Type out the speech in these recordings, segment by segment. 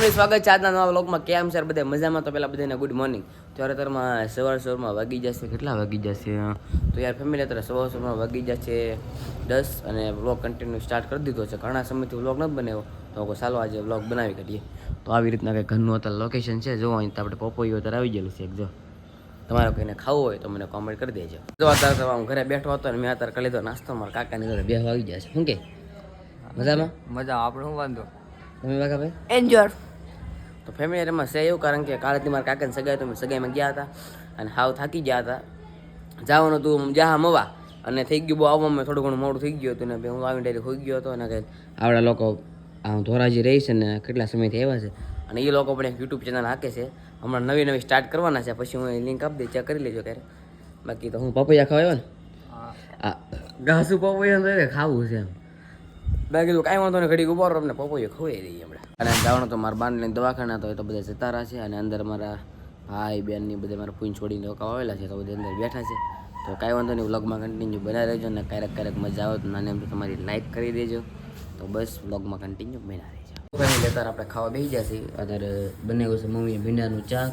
Family સ્વાગત છે આજના નવા વ્લોગમાં. કેમ સર બધા મજામાં? તો પહેલાં બધાને ગુડ મોર્નિંગ. ત્યારે અત્યારમાં સવારમાં વાગી જશે, કેટલા વાગી જશે તો યાર ફેમિલી અત્યારે સવારમાં વાગી જશે 10 અને વ્લોગ કન્ટિન્યુ સ્ટાર્ટ કરી દીધો છે. ઘણા સમયથી વ્લોગ નથી બનાવ્યો તો ચાલો આજે વ્લોગ બનાવી કાઢીએ. તો આવી રીતના કંઈક ઘરનું અત્યારે લોકેશન છે. જો અહીં આપણે પપૈયું અત્યારે આવી ગયેલું છે. જો તમારે કોઈને ખાવું હોય તો મને કોમેન્ટ કરી દેજો. જો અત્યારે હું ઘરે બેઠો હતો અને મેં અત્યારે કરી લીધો નાસ્તો. મારા કાકાની ઘરે 2 વાગી જશે. શું કે મજામાં? મજા આપણે શું વાંધો તમે વાગા ભાઈ એન્જોય. તો ફેમિલી એમાં છે એવું, કારણ કે કાલેથી મારા કાકાને સગાઈ તો સગાઈમાં ગયા હતા અને હાવ થાકી ગયા હતા. જવાનું હતું જહા મવા અને થઈ ગયું બહુ આવવામાં થોડું ઘણું મોડું થઈ ગયું હતું ને હું આવીને ડાયરેક્ટ હોઈ ગયો હતો. અને કંઈક આવડા લોકો ધોરાજી રહી છે ને કેટલા સમયથી આવ્યા છે અને એ લોકો પણ એક યુટ્યુબ ચેનલ હાકે છે. હમણાં નવી સ્ટાર્ટ કરવાના છે. પછી હું લિંક આપી દઈ, ચેક કરી લેજો ક્યારે. બાકી તો હું પપૈયા ખાવા આવ્યો ને ઘાસું પપૈયા ખાવું છે એમ. બાકી તો કાંઈ વાંધો ને ઘડી ઉભો અમને પપૈયો ખવાઈ દઈએ હમણાં. અને જવાનું તો મારા બાંધ લઈને દવાખાના તો એ તો બધા જતા રહ્યા છે. અને અંદર મારા ભાઈ બહેનની બધા મારા પૂંછ છોડીને લોકો આવેલા છે તો બધા અંદર બેઠા છે. તો કાંઈ વાંધો નહીં, વ્લોગમાં કન્ટિન્યુ બનાવી રહેજો. અને ક્યારેક મજા આવે તો નાની એમ તો તમારી લાઈક કરી દેજો. તો બસ વ્લોગમાં કન્ટિન્યુ બનાવી રહેજો. ફેમિલી અત્યારે આપણે ખાવા બેસી જશે. અત્યારે બનાવ્યું છે મમ્મીએ ભીંડાનું ચાક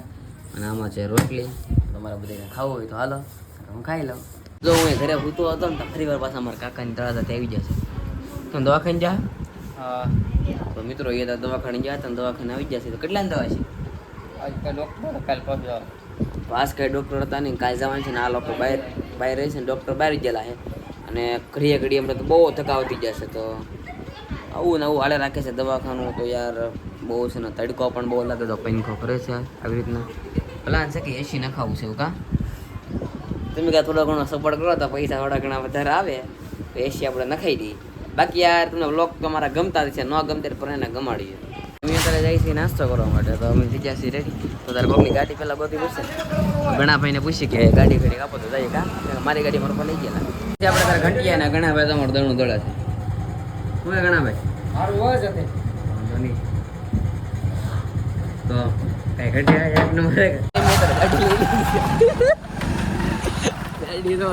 અને આમાં છે રોટલી. તમારે બધાને ખાવું હોય તો હાલો, હું ખાઈ લઉં. જો હું ઘરે સૂતો હતો ને તો ફરી વાર પાછા મારા કાકાની તળાજાથી આવી જશે. તો દવાખાને જા. હા તો મિત્રો એ દવાખાને ગયા હતા, દવાખાને આવી જશે. તો કેટલા દવા છે આજકાલ ડૉક્ટર કાલ પહોંચ્યો. તો આજ કાંઈ ડૉક્ટર હતા નહીં, કાલ જવાનું છે ને. આ લોકો બહાર રહે છે ને, ડૉક્ટર બહાર ગયેલા છે. અને ઘડીએ હમણાં તો બહુ થકાવતી જશે. તો આવું ને આવું હાલે રાખે છે દવાખાનું. તો યાર બહુ છે ને, તડકો પણ બહુ લાગે તો પંખો કરે છે આવી રીતના. પ્લાન છે કે એસી નખાવું છે એવું કાં? તમે કાં થોડો ઘણો સપોર્ટ કરો તો પૈસા થોડા ઘણા વધારે આવે તો એસી આપણે નખાઈ દઈએ. બાકી યાર તમને વ્લોગ તમારા ગમતા છે, ન ગમતા પણ એને ગમાડીએ. અમે અત્યારે જઈએ છીએ નાસ્તો કરવા માટે. તો અમે થઈ ગયા છીએ રેડી. તો તારે કોકની ગાડી પહેલાં ગોતી પૂછશે. ઘણા ભાઈને પૂછી કે ગાડી ઘડી આપો તો જઈએ કાં? મારી ગાડી મારા પર લઈ ગયેલા. આપણે તારે ઘંટિયા ને ઘણા ભાઈ તમારું દણું દોડા છે. શું હે ઘણા ભાઈ? મારું હોય છે તે વાંધો નહીં. તો કાંઈ ઘંટિયા એક નંબર ગાડી તો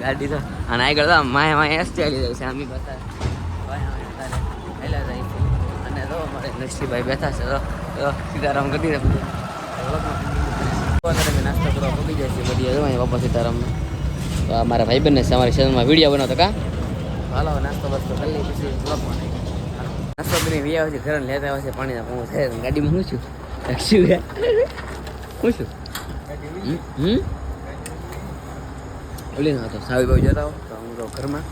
ગાડી તો અને આગળ તો માય એસ ચાલી જાય છે. આમી બતા હેલા જાય છે. અને તો અમારે નરસિંહભાઈ બેઠા છે. તો સીતારામ કરી દે બધું. નાસ્તો કરવા પગી જાય છે બધી. જો અહીંયા બાપા સીતારામ. તો આ મારા ભાઈબંધને છે અમારી ચેનલમાં વિડીયો બનાવતો કાં. હાલો નાસ્તો બસ્તો કરી લઈ પછી બ્લોગમાં નાસ્તો કરીને વી આવે છે. ઘરે લેતા આવે છે પાણીના પૂં છે. ગાડીમાં હું છું શું ઓલી ના તો સાવી બાવી જતા હો તો હું તો ઘરમાં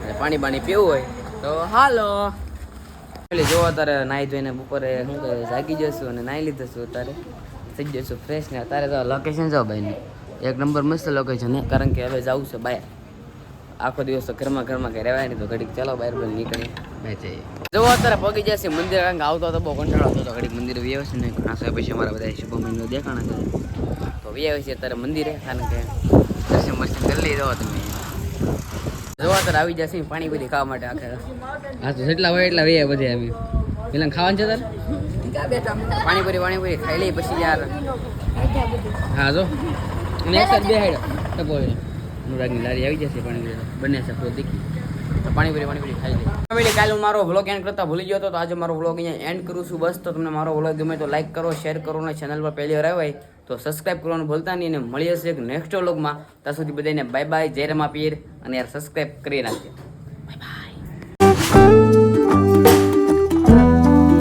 અને પાણી પીવું હોય તો હાલો. એટલે જો અત્યારે નાહી ધોઈને બપોરે શું કહે જાગી જશું અને નાહી લીધું અત્યારે થઈ જશું ફ્રેશ ને. અત્યારે તો લોકેશન જાઓ ભાઈને એક નંબર મસ્ત લોકેશન છે. કારણ કે હવે જવું છે બહાર. આખો દિવસ તો ઘરમાં કંઈ રહેવાય નહીં. તો ઘડીક ચાલો બહાર નીકળી બહાર જઈએ. જો અત્યારે પગી જશે મંદિર. કારણ કે આવતો તો બહુ કંટાળો હતો. ઘડીક મંદિર વી આવે છે ને ઘણા સમય પછી અમારા બધા શુભ મહિનો દેખાણા છે. તો વી આવે છે અત્યારે મંદિરે. કારણ કે દર્શન કરી લઈ દો તમે. જો અત્યારે આવી જશે પાણીપુરી ખાવા માટે આખે. હા તો જેટલા હોય એટલા વે બધે આવી પેલા ખાવાનું છે તારે પાણીપુરી ખાઈ લઈ પછી યાર. હા જો અને એક બે હાઈડ અનુરાગની લારી આવી જશે. પાણીપુરી બંને છે દેખી તો પાણીપુરી ખાઈ લઈ. ફેમિલી કાલે હું મારો વ્લોગ એન્ડ કરતા ભૂલી ગયો હતો. તો આજે મારો વ્લોગ અહીંયા એન્ડ કરું છું. બસ તો તમને મારો વ્લોગ ગમે તો લાઈક કરો, શેર કરો અને ચેનલ પર પહેલી વાર આવ્યા તો સબસ્ક્રાઈબ કરવાનું ભૂલતા નહીં. અને મળી હશે એક નેક્સ્ટ વ્લોગમાં. ત્યાં સુધી બધાને બાય બાય, જય રમા પીર. અને યાર સબસ્ક્રાઈબ કરી નાખજો.